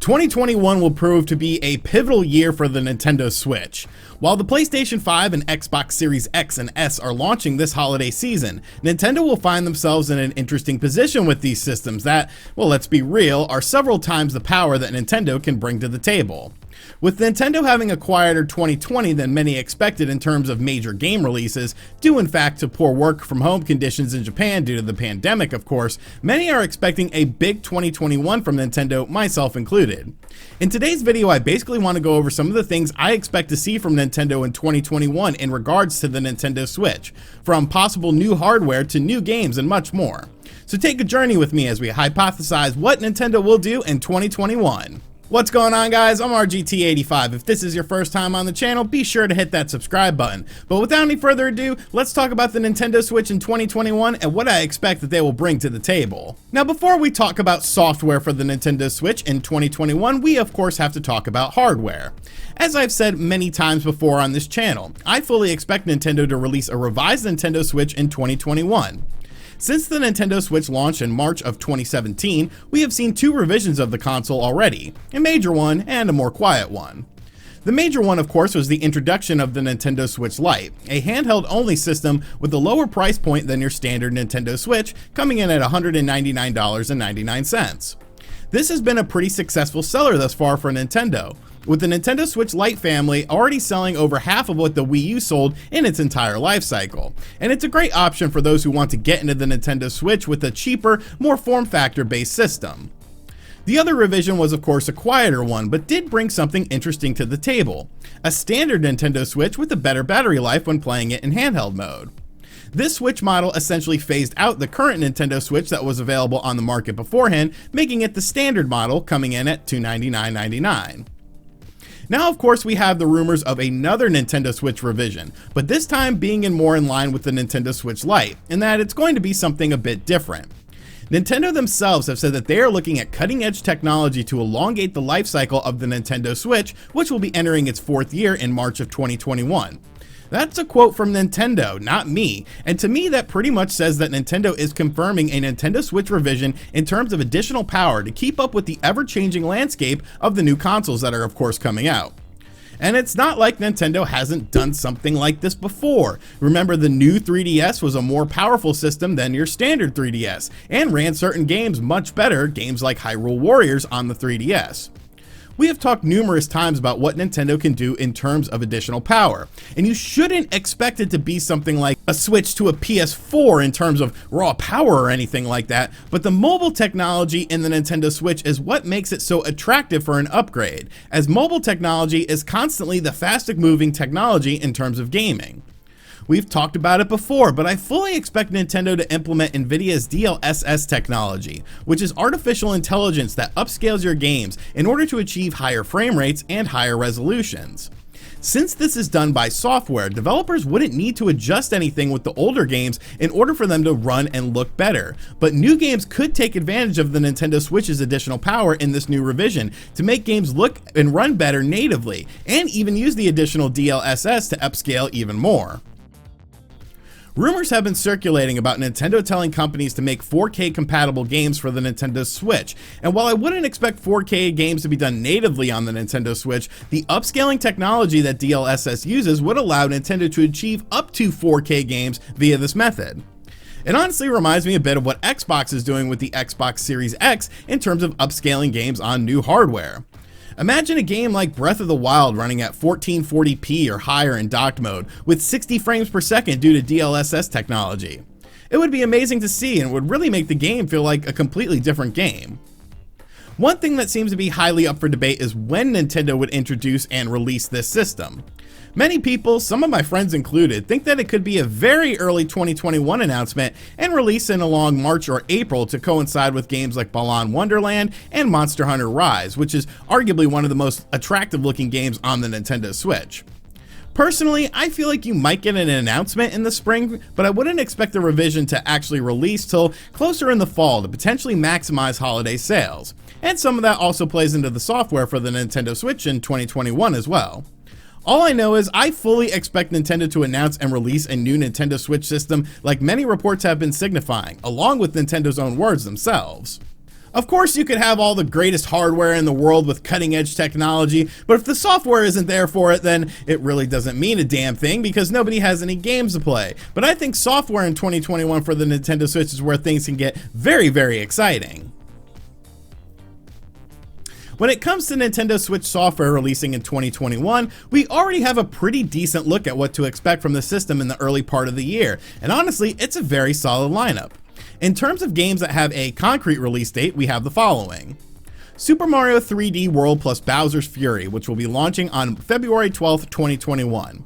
2021 will prove to be a pivotal year for the Nintendo Switch. While the PlayStation 5 and Xbox Series X and S are launching this holiday season, Nintendo will find themselves in an interesting position with these systems that, well, let's be real, are several times the power that Nintendo can bring to the table. With Nintendo having a quieter 2020 than many expected in terms of major game releases, due in fact to poor work from home conditions in Japan due to the pandemic of course, many are expecting a big 2021 from Nintendo, myself included. In today's video, I basically want to go over some of the things I expect to see from Nintendo in 2021 in regards to the Nintendo Switch, from possible new hardware to new games and much more. So take a journey with me as we hypothesize what Nintendo will do in 2021. What's going on, guys? I'm RGT85. If this is your first time on the channel, be sure to hit that subscribe button. But without any further ado, let's talk about the Nintendo Switch in 2021 and what I expect that they will bring to the table. Now, before we talk about software for the Nintendo Switch in 2021, we of course have to talk about hardware. As I've said many times before on this channel, I fully expect Nintendo to release a revised Nintendo Switch in 2021. Since the Nintendo Switch launched in March of 2017, we have seen two revisions of the console already, a major one and a more quiet one. The major one, of course, was the introduction of the Nintendo Switch Lite, a handheld-only system with a lower price point than your standard Nintendo Switch, coming in at $199.99. This has been a pretty successful seller thus far for Nintendo, with the Nintendo Switch Lite family already selling over half of what the Wii U sold in its entire life cycle. And it's a great option for those who want to get into the Nintendo Switch with a cheaper, more form factor based system. The other revision was of course a quieter one, but did bring something interesting to the table: a standard Nintendo Switch with a better battery life when playing it in handheld mode. This Switch model essentially phased out the current Nintendo Switch that was available on the market beforehand, making it the standard model, coming in at $299.99. Now, of course, we have the rumors of another Nintendo Switch revision, but this time being more in line with the Nintendo Switch Lite, in that it's going to be something a bit different. Nintendo themselves have said that they are looking at cutting-edge technology to elongate the life cycle of the Nintendo Switch, which will be entering its fourth year in March of 2021. That's a quote from Nintendo, not me, and to me that pretty much says that Nintendo is confirming a Nintendo Switch revision in terms of additional power to keep up with the ever-changing landscape of the new consoles that are of course coming out. And it's not like Nintendo hasn't done something like this before. Remember, the new 3DS was a more powerful system than your standard 3DS, and ran certain games much better, games like Hyrule Warriors on the 3DS. We have talked numerous times about what Nintendo can do in terms of additional power, and you shouldn't expect it to be something like a switch to a PS4 in terms of raw power or anything like that, but the mobile technology in the Nintendo Switch is what makes it so attractive for an upgrade, as mobile technology is constantly the fastest moving technology in terms of gaming. We've talked about it before, but I fully expect Nintendo to implement Nvidia's DLSS technology, which is artificial intelligence that upscales your games in order to achieve higher frame rates and higher resolutions. Since this is done by software, developers wouldn't need to adjust anything with the older games in order for them to run and look better, but new games could take advantage of the Nintendo Switch's additional power in this new revision to make games look and run better natively, and even use the additional DLSS to upscale even more. Rumors have been circulating about Nintendo telling companies to make 4K compatible games for the Nintendo Switch, and while I wouldn't expect 4K games to be done natively on the Nintendo Switch, the upscaling technology that DLSS uses would allow Nintendo to achieve up to 4K games via this method. It honestly reminds me a bit of what Xbox is doing with the Xbox Series X in terms of upscaling games on new hardware. Imagine a game like Breath of the Wild running at 1440p or higher in docked mode with 60 frames per second due to DLSS technology. It would be amazing to see and would really make the game feel like a completely different game. One thing that seems to be highly up for debate is when Nintendo would introduce and release this system. Many people, some of my friends included, think that it could be a very early 2021 announcement and release in along March or April to coincide with games like Balan Wonderworld and Monster Hunter Rise, which is arguably one of the most attractive looking games on the Nintendo Switch. Personally, I feel like you might get an announcement in the spring, but I wouldn't expect the revision to actually release till closer in the fall to potentially maximize holiday sales. And some of that also plays into the software for the Nintendo Switch in 2021 as well. All I know is I fully expect Nintendo to announce and release a new Nintendo Switch system like many reports have been signifying, along with Nintendo's own words themselves. Of course, you could have all the greatest hardware in the world with cutting-edge technology, but if the software isn't there for it, then it really doesn't mean a damn thing because nobody has any games to play. But I think software in 2021 for the Nintendo Switch is where things can get very, very exciting. When it comes to Nintendo Switch software releasing in 2021, we already have a pretty decent look at what to expect from the system in the early part of the year, and honestly, it's a very solid lineup. In terms of games that have a concrete release date, we have the following. Super Mario 3D World plus Bowser's Fury, which will be launching on February 12th, 2021.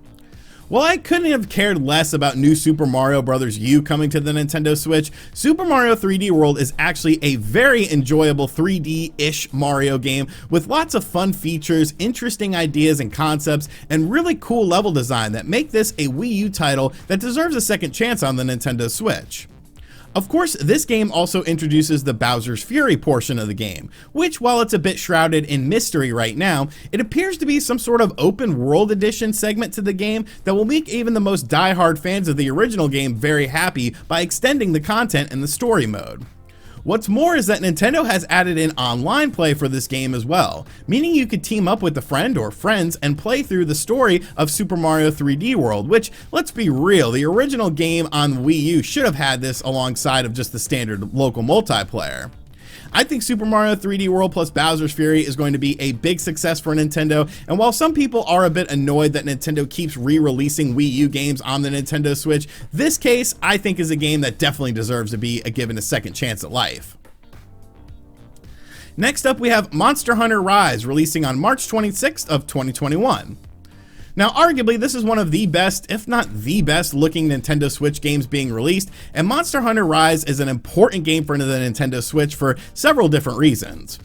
While I couldn't have cared less about new Super Mario Bros. U coming to the Nintendo Switch, Super Mario 3D World is actually a very enjoyable 3D-ish Mario game with lots of fun features, interesting ideas and concepts, and really cool level design that make this a Wii U title that deserves a second chance on the Nintendo Switch. Of course, this game also introduces the Bowser's Fury portion of the game, which, while it's a bit shrouded in mystery right now, it appears to be some sort of open world edition segment to the game that will make even the most die-hard fans of the original game very happy by extending the content in the story mode. What's more is that Nintendo has added in online play for this game as well, meaning you could team up with a friend or friends and play through the story of Super Mario 3D World, which, let's be real, the original game on Wii U should have had this alongside of just the standard local multiplayer. I think Super Mario 3D World plus Bowser's Fury is going to be a big success for Nintendo, and while some people are a bit annoyed that Nintendo keeps re-releasing Wii U games on the Nintendo Switch, this case I think is a game that definitely deserves to be given a second chance at life. Next up we have Monster Hunter Rise, releasing on March 26th of 2021. Now, arguably, this is one of the best, if not the best, looking Nintendo Switch games being released, and Monster Hunter Rise is an important game for the Nintendo Switch for several different reasons.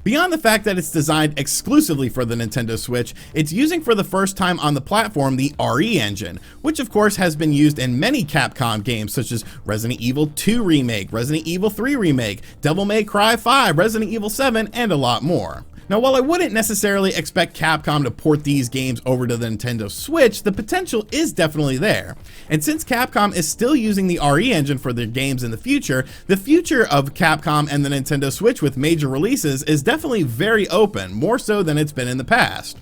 Beyond the fact that it's designed exclusively for the Nintendo Switch, it's using for the first time on the platform the RE engine, which of course has been used in many Capcom games such as Resident Evil 2 Remake, Resident Evil 3 Remake, Devil May Cry 5, Resident Evil 7, and a lot more. Now, while I wouldn't necessarily expect Capcom to port these games over to the Nintendo Switch, the potential is definitely there. And since Capcom is still using the RE engine for their games in the future of Capcom and the Nintendo Switch with major releases is definitely very open, more so than it's been in the past.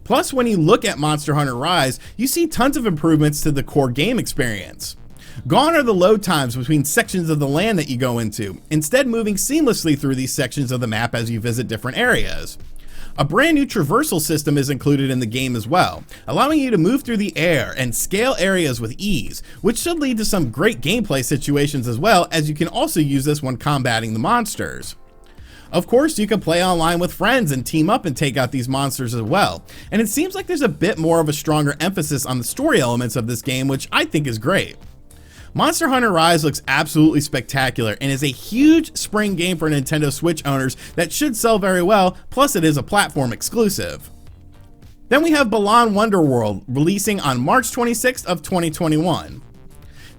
Plus, when you look at Monster Hunter Rise, you see tons of improvements to the core game experience. Gone are the load times between sections of the land that you go into, instead moving seamlessly through these sections of the map as you visit different areas. A brand new traversal system is included in the game as well, allowing you to move through the air and scale areas with ease, which should lead to some great gameplay situations as well, as you can also use this when combating the monsters. Of course, you can play online with friends and team up and take out these monsters as well, and it seems like there's a bit more of a stronger emphasis on the story elements of this game, which I think is great. Monster Hunter Rise looks absolutely spectacular and is a huge spring game for Nintendo Switch owners that should sell very well, plus it is a platform exclusive. Then we have Balan Wonderworld, releasing on March 26th of 2021.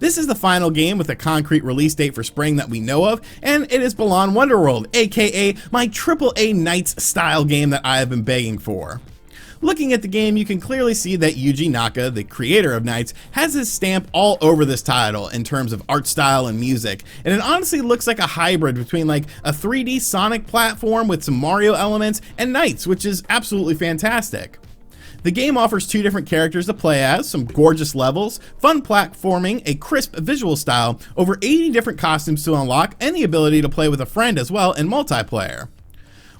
This is the final game with a concrete release date for spring that we know of, and it is Balan Wonderworld, aka my AAA Knights style game that I have been begging for. Looking at the game, you can clearly see that Yuji Naka, the creator of Knights, has his stamp all over this title in terms of art style and music, and it honestly looks like a hybrid between like a 3D Sonic platform with some Mario elements and Knights, which is absolutely fantastic. The game offers two different characters to play as, some gorgeous levels, fun platforming, a crisp visual style, over 80 different costumes to unlock, and the ability to play with a friend as well in multiplayer.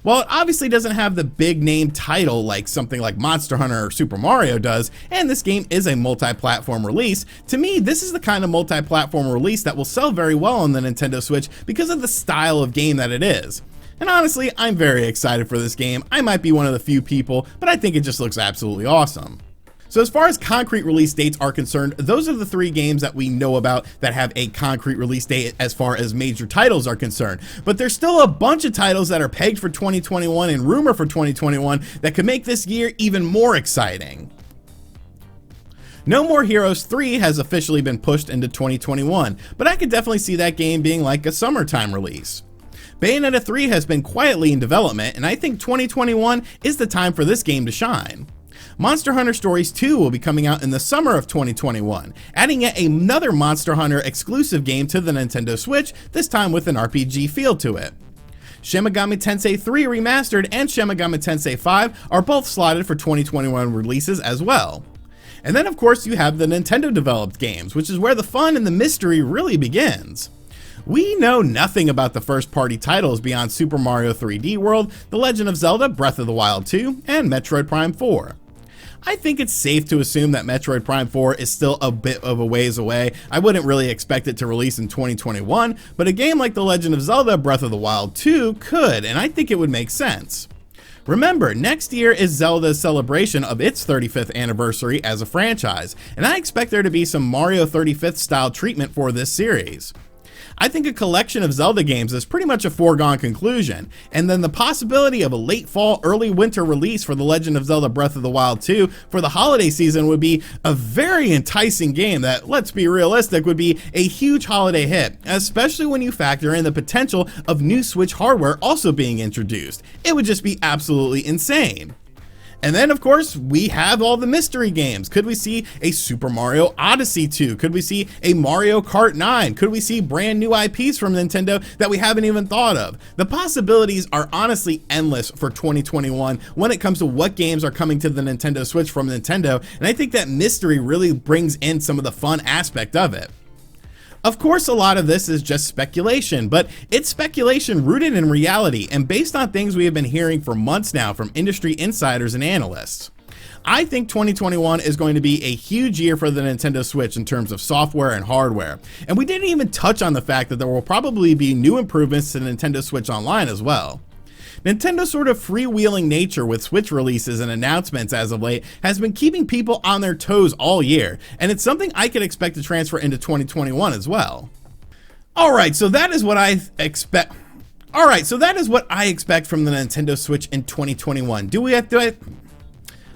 While it obviously doesn't have the big name title like something like Monster Hunter or Super Mario does, and this game is a multi-platform release, to me this is the kind of multi-platform release that will sell very well on the Nintendo Switch because of the style of game that it is. And honestly, I'm very excited for this game. I might be one of the few people, but I think it just looks absolutely awesome. So as far as concrete release dates are concerned, those are the three games that we know about that have a concrete release date as far as major titles are concerned. But there's still a bunch of titles that are pegged for 2021 and rumored for 2021 that could make this year even more exciting. No More Heroes 3 has officially been pushed into 2021, but I could definitely see that game being like a summertime release. Bayonetta 3 has been quietly in development, and I think 2021 is the time for this game to shine. Monster Hunter Stories 2 will be coming out in the summer of 2021, adding yet another Monster Hunter exclusive game to the Nintendo Switch, this time with an RPG feel to it. Shin Megami Tensei 3 Remastered and Shin Megami Tensei 5 are both slotted for 2021 releases as well. And then of course you have the Nintendo developed games, which is where the fun and the mystery really begins. We know nothing about the first party titles beyond Super Mario 3D World, The Legend of Zelda Breath of the Wild 2, and Metroid Prime 4. I think it's safe to assume that Metroid Prime 4 is still a bit of a ways away. I wouldn't really expect it to release in 2021, but a game like The Legend of Zelda Breath of the Wild 2 could, and I think it would make sense. Remember, next year is Zelda's celebration of its 35th anniversary as a franchise, and I expect there to be some Mario 35th style treatment for this series. I think a collection of Zelda games is pretty much a foregone conclusion, and then the possibility of a late fall, early winter release for The Legend of Zelda Breath of the Wild 2 for the holiday season would be a very enticing game that, let's be realistic, would be a huge holiday hit, especially when you factor in the potential of new Switch hardware also being introduced. It would just be absolutely insane. And then, of course, we have all the mystery games. Could we see a Super Mario Odyssey 2? Could we see a Mario Kart 9? Could we see brand new IPs from Nintendo that we haven't even thought of? The possibilities are honestly endless for 2021 when it comes to what games are coming to the Nintendo Switch from Nintendo, and I think that mystery really brings in some of the fun aspect of it. Of course, a lot of this is just speculation, but it's speculation rooted in reality and based on things we have been hearing for months now from industry insiders and analysts. I think 2021 is going to be a huge year for the Nintendo Switch in terms of software and hardware, and we didn't even touch on the fact that there will probably be new improvements to Nintendo Switch Online as well. Nintendo's sort of freewheeling nature with Switch releases and announcements as of late has been keeping people on their toes all year, and it's something I could expect to transfer into 2021 as well. Alright, so that is what I expect from the Nintendo Switch in 2021.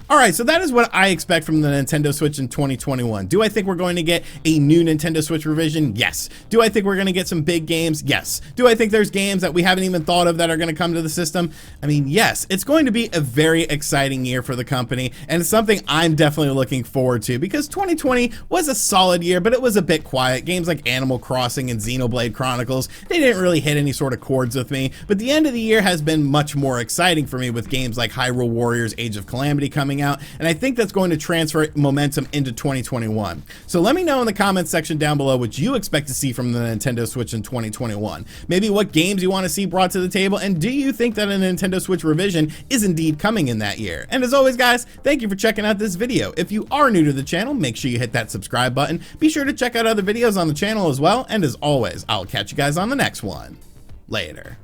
Alright, so that is what I expect from the Nintendo Switch in 2021. Do I think we're going to get a new Nintendo Switch revision? Yes. Do I think we're going to get some big games? Yes. Do I think there's games that we haven't even thought of that are going to come to the system? I mean, yes. It's going to be a very exciting year for the company, and it's something I'm definitely looking forward to because 2020 was a solid year, but it was a bit quiet. Games like Animal Crossing and Xenoblade Chronicles, they didn't really hit any sort of chords with me, but the end of the year has been much more exciting for me with games like Hyrule Warriors Age of Calamity coming out, and I think that's going to transfer momentum into 2021. So let me know in the comments section down below what you expect to see from the Nintendo Switch in 2021. Maybe what games you want to see brought to the table, and do you think that a Nintendo Switch revision is indeed coming in that year? And as always guys, thank you for checking out this video. If you are new to the channel, make sure you hit that subscribe button. Be sure to check out other videos on the channel as well, and as always, I'll catch you guys on the next one. Later.